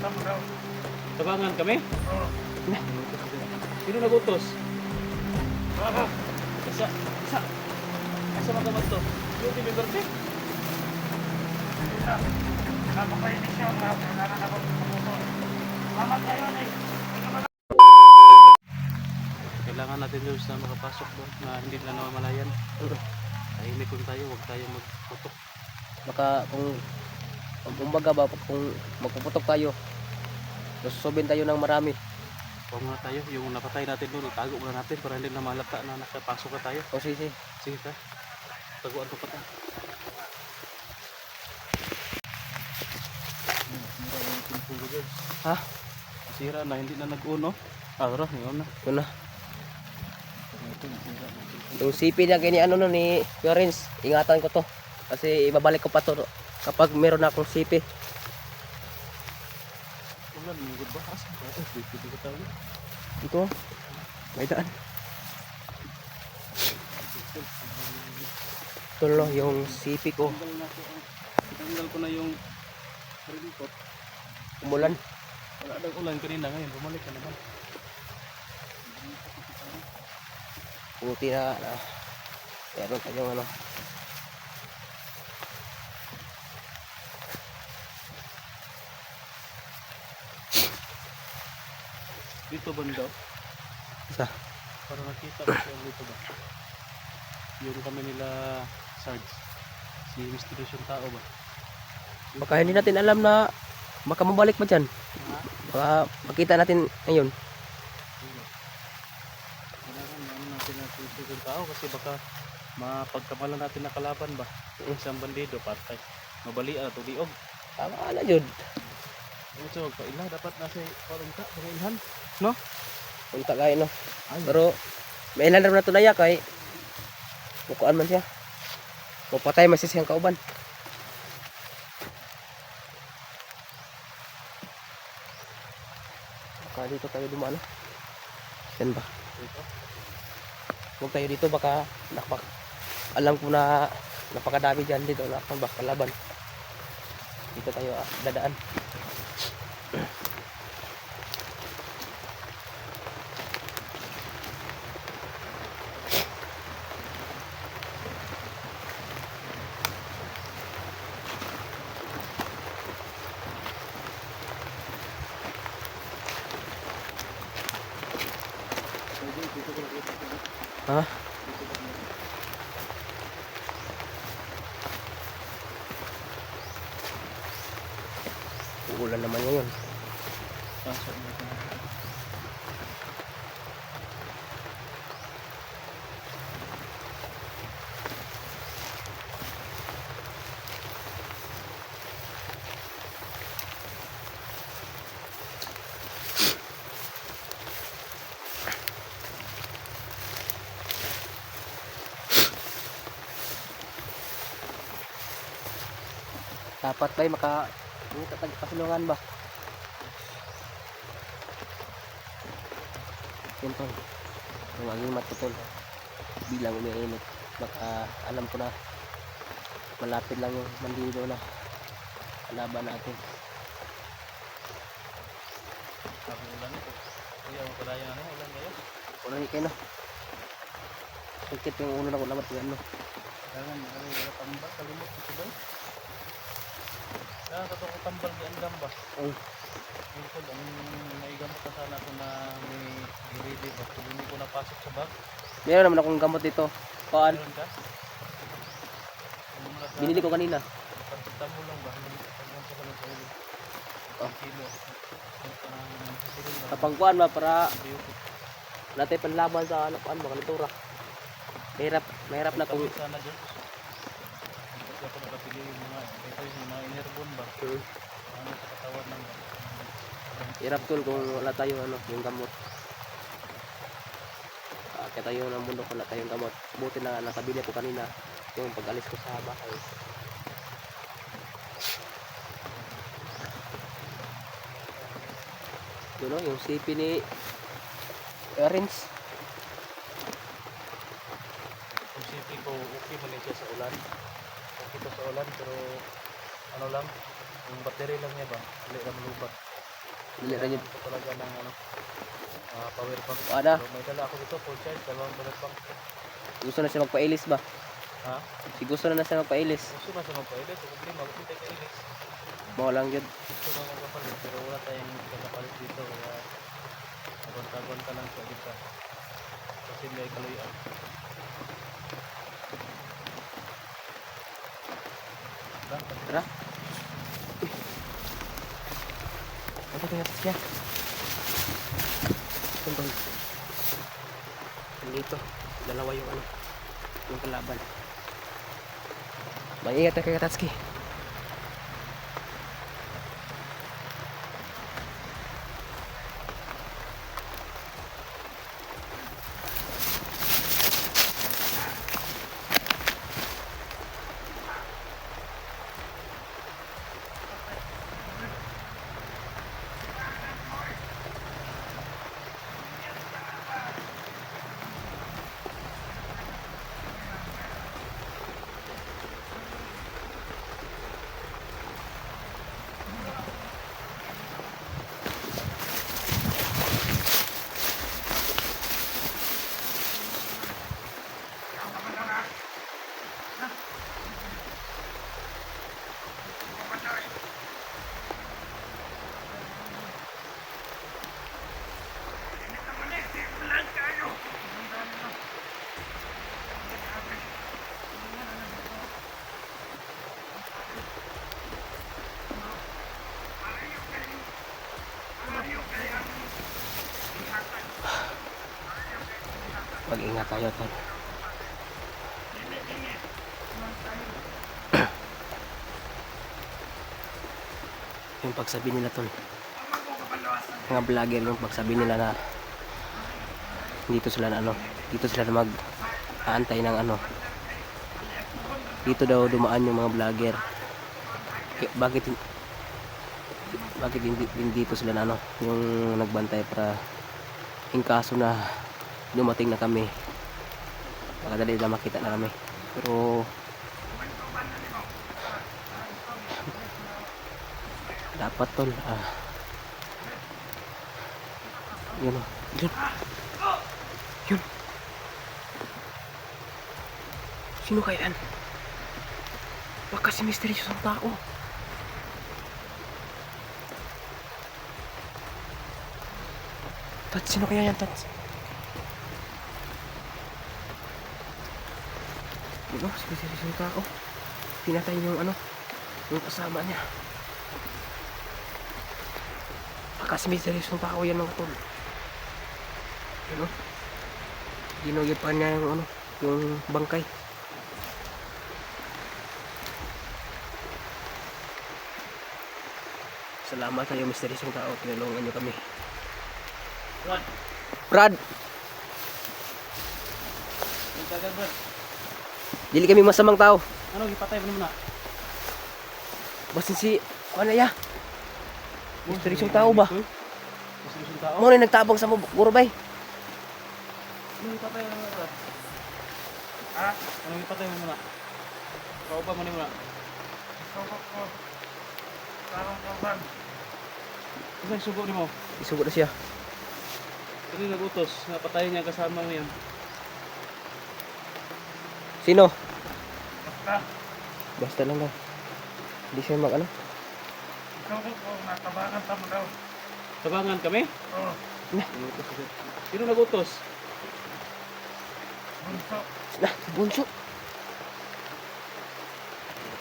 Tabangan kami? Sino nagutos? Isa. Asa magamat to? Yung Duterte? Kailangan natin doon sa makapasok doon na hindi na namamalayan. Tahimik kung tayo, huwag tayo magputok. Baka kumbaga ba, kung magpuputok tayo, susubin tayo ng marami. Huwag muna tayo, yung napatay natin doon, itago muna natin para hindi na malata na nakapasok na tayo. O sige. Sige ka, taguan ko pa tayo. Ha? Sira na, hindi na nag-uno. Tara, yun na. Ito na. Yung CP niya kini ano no ni Florence, ingatan ko to. Kasi ibabalik ko pa to kapag meron na akong CP. Wala, mingod ba? Asa ba? Dito ko tayo. Ito. May daan. Ito no, yung CP ko. Tanggal ko na yung raincoat. Umulan. Wala daw ulan kanina, ngayon bumalik ka naman. Buti na meron tayong ano. Dito banda. Isa. Para nakita ko siya dito ba. Yung kami nila Sarge. Si Mr. yung tao ba. Baka hindi natin alam na baka mabalik pa dyan. Baka makita natin ngayon. Kailangan naman natin na yung tao kasi baka mapagkamalan natin na kalaban ba. Isang bandido patay. Mabalian at uliog. Tama na yun. So, paila dapat nasa parungka, pangilhan. No? Punta kayo no. Ay. Pero may ilan rin na ito na ya kay bukuan man siya. Mapatay man siya siyang kauban. Baka dito tayo dumaan. Yan ba? Dito. Huwag tayo dito baka alam ko na napakadami dyan dito na kalaban. Dito tayo dadaan. Ha? Uulan naman ngayon. Pasok natin. Dapat ba pasilungan ba? Yan tol. Yung maging matutol. Bilang umiinit. Baka alam ko na malapit lang yung bandido na kalaban natin. Ako ulan ito. Kuya, magpadaya na ulan ngayon. Wala ni kayo na. Sakit yung ulo na ko lamat yung ano. Kailangan wala tambal, kalimot ito ba? Kaya katong tambal di andam ba? Ang Yung ko, ang naigamot na sana ko na may ready ba? Kung hindi ko napasok sa bag, meron naman akong gamot dito. Paan? meron ka? Binili ko kanina. Pagkita mo lang ba? Pagkita ko lang sa ulo. Oh. Kilo. Kapangkuan ba para natin panlaban sa ano paan mga litura. Mahirap na kung sana dyan. Kasi ako nakapili yung mga, ito yung mga inerbon ba? Ano sa katawan ng hirap tol kung wala tayo ano, yung gamot. Kaya tayo ng mundo kung wala tayong gamot. Buti na nakabili ko kanina yung pag-alis ko sa bahay. Yun no, yung CP ni Erins. Yung city ko, okay man siya sa ulan. Okay pa sa ulan, pero ano lang, yung battery lang niya ba, hindi lang lubat. Dili ra yun. Kailangan ko talaga ng power bank. Ada. So, may dala ako dito, full charge, dalawang power bank. Gusto na siya magpa-ilis ba? Ha? Si gusto na siya magpa-ilis. Gusto na sa mga pailis, so problema, gusto tayo kailis. Mo lang yun. Gusto na magkapalit, pero wala tayong magkapalit dito, kaya agwanta-agwanta lang sa dito. Kasi may kaluyan. Tara. Ano tingnan siya? Tumbang. Dito, dalawa yung ano, yung kalaban. Mag-ingat na kay Katatsuki. Mag-ingat tayo, tol. Yung pagsabi nila, tol, mga vlogger, yung pagsabi nila na dito sila na ano, dito sila na mag-aantay ng ano, dito daw dumaan yung mga vlogger. Bakit hindi dito sila na ano, yung nagbantay para in kaso na dumating na kami, baka dali na makita na kami. Pero dapat, tol, yun o, yun, sino kaya yan? Baka si misteryosong tao. Tats, sino kaya yan, Tats? Yun o, si misteryosong tao. Pinatay yung ano, yung kasama niya. Baka si misteryosong tao yan, mga tol. Yun o, ginugid pa niya yung ano, yung bangkay. Salamat kayo, misteryosong tao. Tinulungan niyo kami. Brad! Dili kami masamang tao. Ano, ipatay mo naman na? Basin si, ano ya? Misteryosong tao ba? Misteryosong tao? Mo na nagtabang sa mo, Gurubay. Ano, ipatay mo naman na? Ha? Ano, ipatay mo muna? Kaupa mo na. Kaupa ko. Parang kaupan. Kasi sugo ni mo? Isugot na siya. Hindi nagutos, napatayin niya kasama mo yan. Sino? Basta. Basta lang daw. Hindi siya mag ano? Ikaw ko, natabangan tamo daw. Tabangan kami? Oo. Sino nagutos? Bunso. Nah, bunso.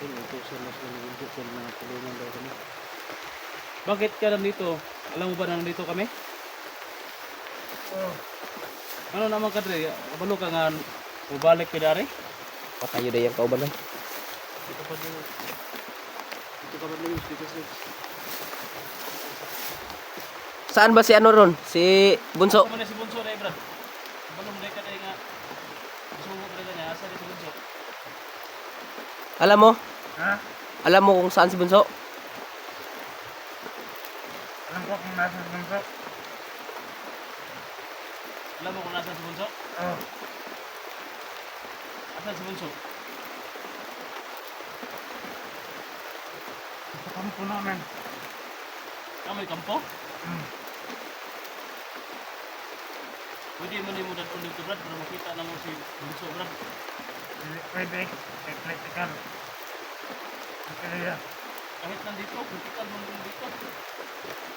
Nagutosan na sila ng bunso sa mga tulungan daw kami. Bakit ka nandito? Alam mo ba na nandito kami? Oo. Ano naman ka dre? Kabalo ka nga mabalik ka dari? Patayo na yung kauban lang. Dito pa din. Dito ka ba lang yung dito sa... Saan ba si ano ron? Si Bunso? Asa man na si Bunso na Brad? Kabalo mo ka dre nga. Sumo ka dre nga. Asa na si Bunso? Alam mo? Ha? Alam mo kung saan si Bunso? Alam ko kung nasa si Bunso. Alam mo kung nasa si Bunso? Oo. Asan si Bunso? Sa kampo namin. Kamay kampo? Pwede mo ni mo dadon dito Brad para makita na mo si Bunso Brad. Pwede, critical. Kaya, Kahit nandito, critical man din dito.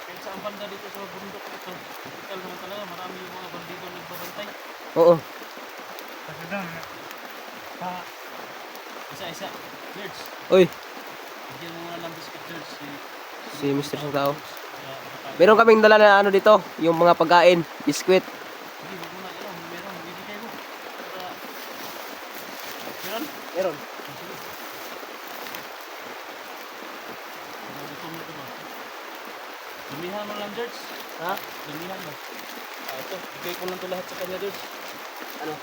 Kahit sa banda dito sa bundok dito, critical naman talaga. Marami yung mga bandido nagbabantay. Oo. kasi doon, pa, Isa-isa. Nerds. Uy, Bigyan mo muna ng biscuit nerds. si Mr. Sangkao. Kaya, Meron kaming dala na ano dito, yung mga pagkain, biskwit. Hindi, wag mo na. Meron. Bibigay mo. Para... Meron? Meron. Sige. Gutom na ito ba? Dumihan mo lang, George. Ha? Dumihan mo. Ito. Bigay ko lang ito lahat sa kanya, George. Ano?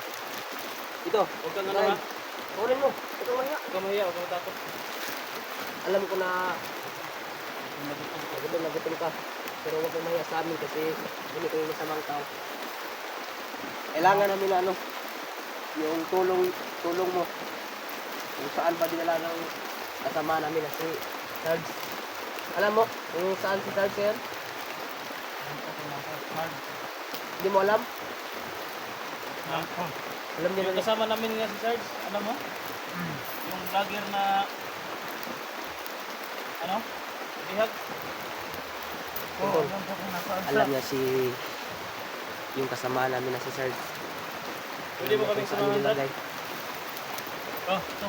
Ito. Huwag kang ano Pagkain. ha. Kunin mo. Ito mo niya. Huwag kang mahiya. Huwag kang matakot. Alam ko na Kung nagutom ka. nagutom ka. Pero huwag kang mahiya sa amin kasi hindi kami masamang tao. Kailangan namin na ano, yung tulong mo. Kung saan ba dinala ng kasama namin na si Sarge. Alam mo, kung saan si Sarge yan? Hindi mo alam? ako. Alam niyo Yung na kasama namin nga si Sarge, alam mo? Yung vlogger na... Ano? Bihag? Oo, alam ko kung nasaan siya. alam niya si yung kasama namin na si Sarge. Pwede mo kaming samahan, Brad? nilagay. Oh, ito.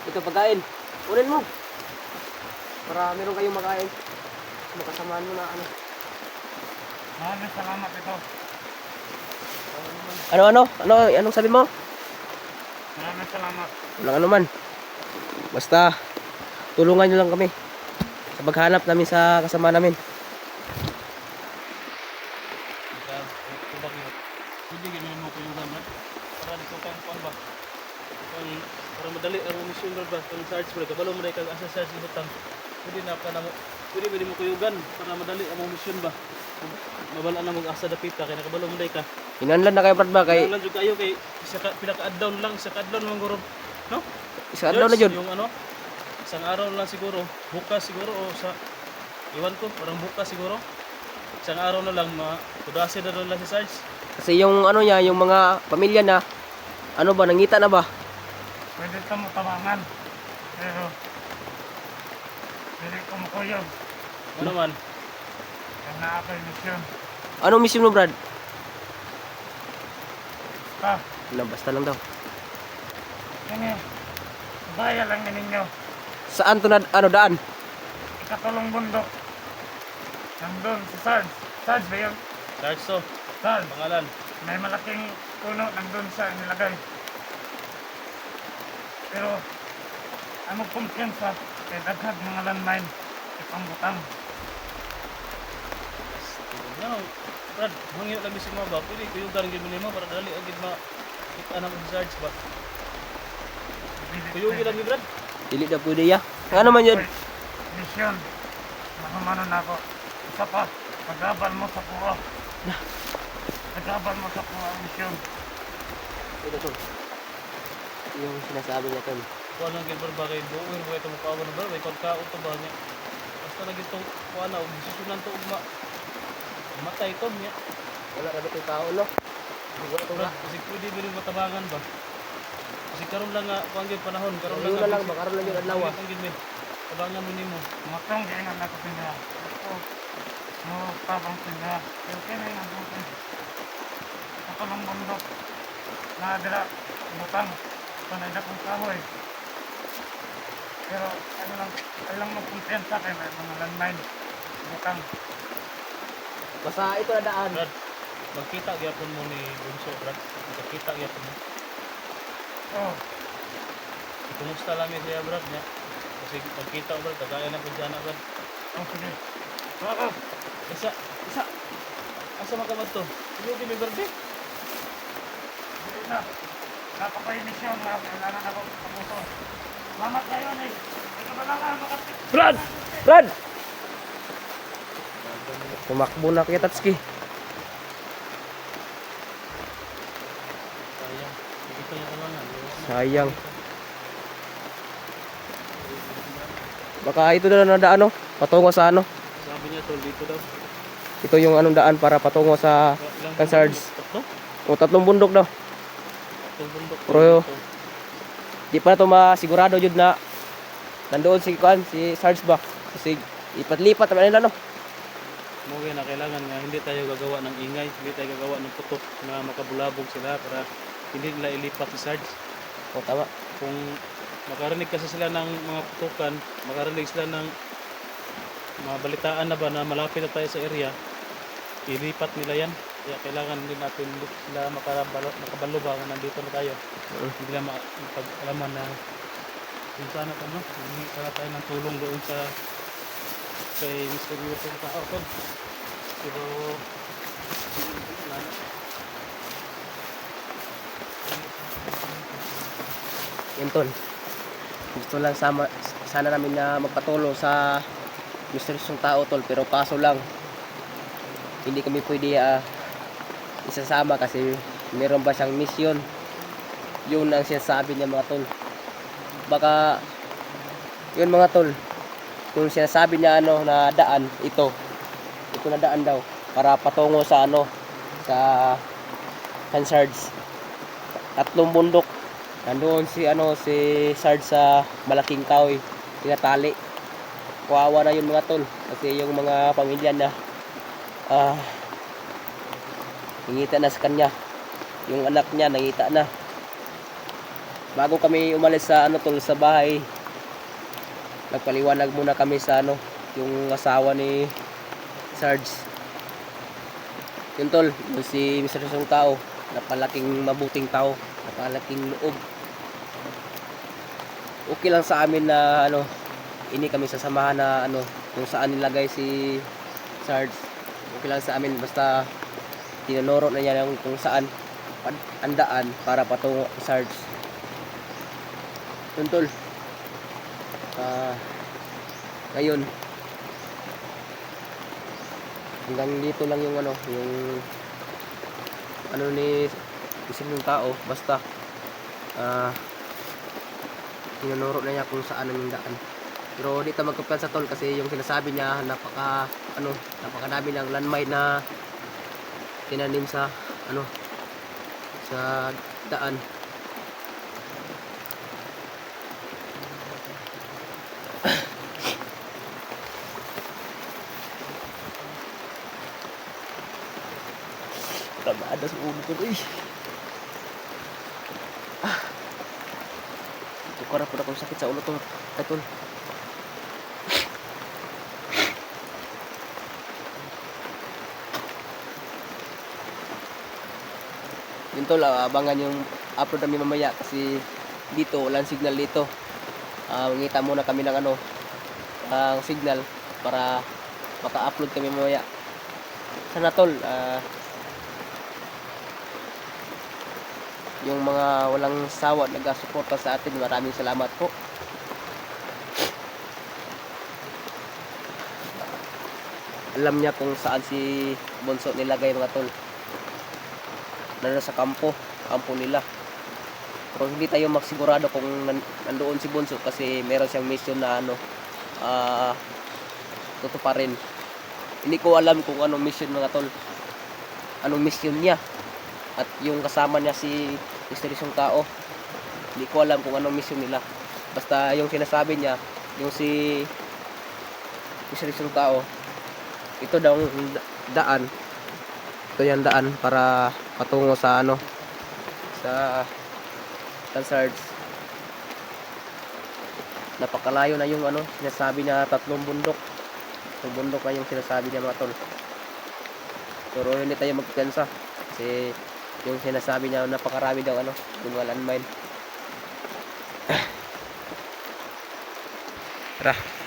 Ito pagkain. Kunin mo. Para meron kayong makain. Makasamaan mo na ano. Maraming salamat ito. Anong sabi mo? Maraming salamat. Walang ano man. Basta tulungan nyo lang kami sa paghanap namin sa kasama namin. Pwede gano'n mo kuyugan, Brad? Para dito kang kuwan ba? Para madali ang mission, Brad ba? Kung Sarge, Brad, kabalo mo na ikaw asa Sarge ibutang. Pwede na ka na mo. Pwede mo kuyugan para madali ang mission ba? Mabala na mag-asa dapita kaya nakabalo mo na ka. Inanlan na kayo Brad ba kay Lang jud kayo kay pinaka-down lang, sa ka-down mo guro. No? isa adlaw na jud. Yung ano? Isang araw lang siguro, bukas siguro o sa iwan ko, parang bukas siguro. Isang araw na lang tudasin na doon lang si Sarge. Kasi yung ano niya, yung mga pamilya na ano ba nangita na ba? Pwede ito mo tawangan. Pero, hindi ko makuyog. Ano man? Kaya na ako yung misyon. Anong mission mo Brad? Basta, Basta lang daw. ini, baya lang na ninyo. Saan to na ano daan? Ikatulong bundok. Nandun si Sarge. Sarge ba yun? Sarge to, Sarge. pangalan. May malaking puno nandun siya nilagay. Pero, ano kumpiyansa? Kaya daghag mga landmine. Ipambutang. No, Brad, mangyo lang bisig mo ba? Pwede kuyugan gyud mo nimo para dali agad kita na mo si Sarge ba? Kuyugi lang ni Brad. Dili na pwede ya. Ano man yun? Misyon. Mahamano na ako. Isa pa, pagabal mo sa puro. Pagabal mo sa puro ang misyon. Ito to. Yung sinasabi niya tol. Kuha lang gyud ba kay buuin mo ito mukha na ba? May pagkaon to ba niya? Basta lagi to kuha na og susunan to ugma. Matay to niya. Wala ka dito tao no? Wala to Brad, kasi pwede mo rin matabangan ba? Kasi karon lang nga kuha gyud panahon, karon Karon lang lang ba? Karon lang yung adlaw, ah. Ang gyud mi. Tabangan mo nimo. Matong gaingan ako pinga. Ako, mo tabang pinga. Okay na yung bukin. Ako lang bundok. Nadira, butang. Panay kong kahoy. Pero, ano lang magkumpiyansa kayo may mga landmine. Butang. Basta ito na daan. Brad, magkita gyapon mo ni Bunso, Brad. Magkita gyapon mo. Oh, Kumusta lang siya, Brad niya? Kasi magkita, Brad, kagaya na po dyan, Brad. oh sige. Oo. Isa. Asa makamad to? Hindi may birthday? Hindi na. Napaka-emisyon na kailangan ako sa puso. Salamat kayo ni. Ito ba lang makapit. Brad! Brad! Tumakbo na kaya Tatsuki. Sayang. Hindi ko yung talangan. Sayang. Baka ito na nadaan no? Patungo sa ano? Sabi niya, tol, dito daw. Ito yung anong daan para patungo sa Ilang Cansards. bundok? Tatlo? o 3 bundok daw. Tatlong bundok. Pero- Di pa na to masigurado jud na nandoon si Kuan, si Sarge ba. Kasi ipat-lipat naman nila no. Mugay na kailangan nga hindi tayo gagawa ng ingay, hindi tayo gagawa ng putok na makabulabog sila para hindi nila ilipat si Sarge. O tama. Kung makarinig kasi sila ng mga putukan, makarinig sila ng mga balitaan na ba na malapit na tayo sa area, ilipat nila yan. Kaya kailangan din natin sila makabalo ba na nandito na tayo. Hindi nila mapag-alaman na kung saan at ano, hindi para tayo ng tulong doon sa kay Mr. Wilson tao ko. Pero Yun tol. Gusto lang sana namin na magpatuloy sa misteryosong tao tol, pero kaso lang hindi kami pwede isasama kasi meron ba siyang misyon. Yun ang sinasabi niya mga tol. Baka yun mga tol, kung sinasabi niya ano na daan ito na daan daw para patungo sa ano sa Cansards. 3 bundok. Nandoon si Sarge sa malaking kahoy, tinatali. Kawawa na yun mga tol kasi yung mga pamilya na nangita na sa kanya, yung anak niya nangita na. Bago kami umalis sa tol sa bahay, nagpaliwanag muna kami sa yung asawa ni Sarge. Yun tol, yung si Mr. Song tao, napalaking mabuting tao, napalaking loob. Okay lang sa amin na ini kami sasamahan na kung saan nilagay si Sarge. Okay lang sa amin basta tinunuro na niya kung saan ang daan para patungo kay Sarge. Yun tol. Ngayon hanggang dito lang yung ni isang ng tao, basta tinunuro na niya kung saan ang daan. Pero di tayo magkapiyansa tol kasi yung sinasabi niya napakadami ng landmine na tinanim sa sa daan. Tamada sa ulo ko eh. Tukara po na kung sakit sa ulo to. Tol. Yun tol, abangan yung upload namin mamaya kasi dito walang signal dito. Mangita muna kami ng ang signal para maka-upload kami mamaya. Sana tol, yung mga walang sawa nag-suporta sa atin, maraming salamat po. Alam niya kung saan si Bonso nilagay mga tol. Nandun sa kampo nila. Pero hindi tayo magsigurado kung nandoon si Bonso kasi meron siyang mission na tutuparin. Hindi ko alam kung anong mission mga tol. Anong mission niya. At yung kasama niya si misteryosong tao, hindi ko alam kung anong mission nila. Basta yung sinasabi niya, yung si misteryosong tao, ito daw daan. Ito yung daan para patungo sa sa Cansards. Napakalayo na yung sinasabi niya, 3 bundok. 3 bundok na yung sinasabi niya mga tol. Pero hindi tayo magpiyansa kasi yung sinasabi niya napakarami daw yung landmine. Tara.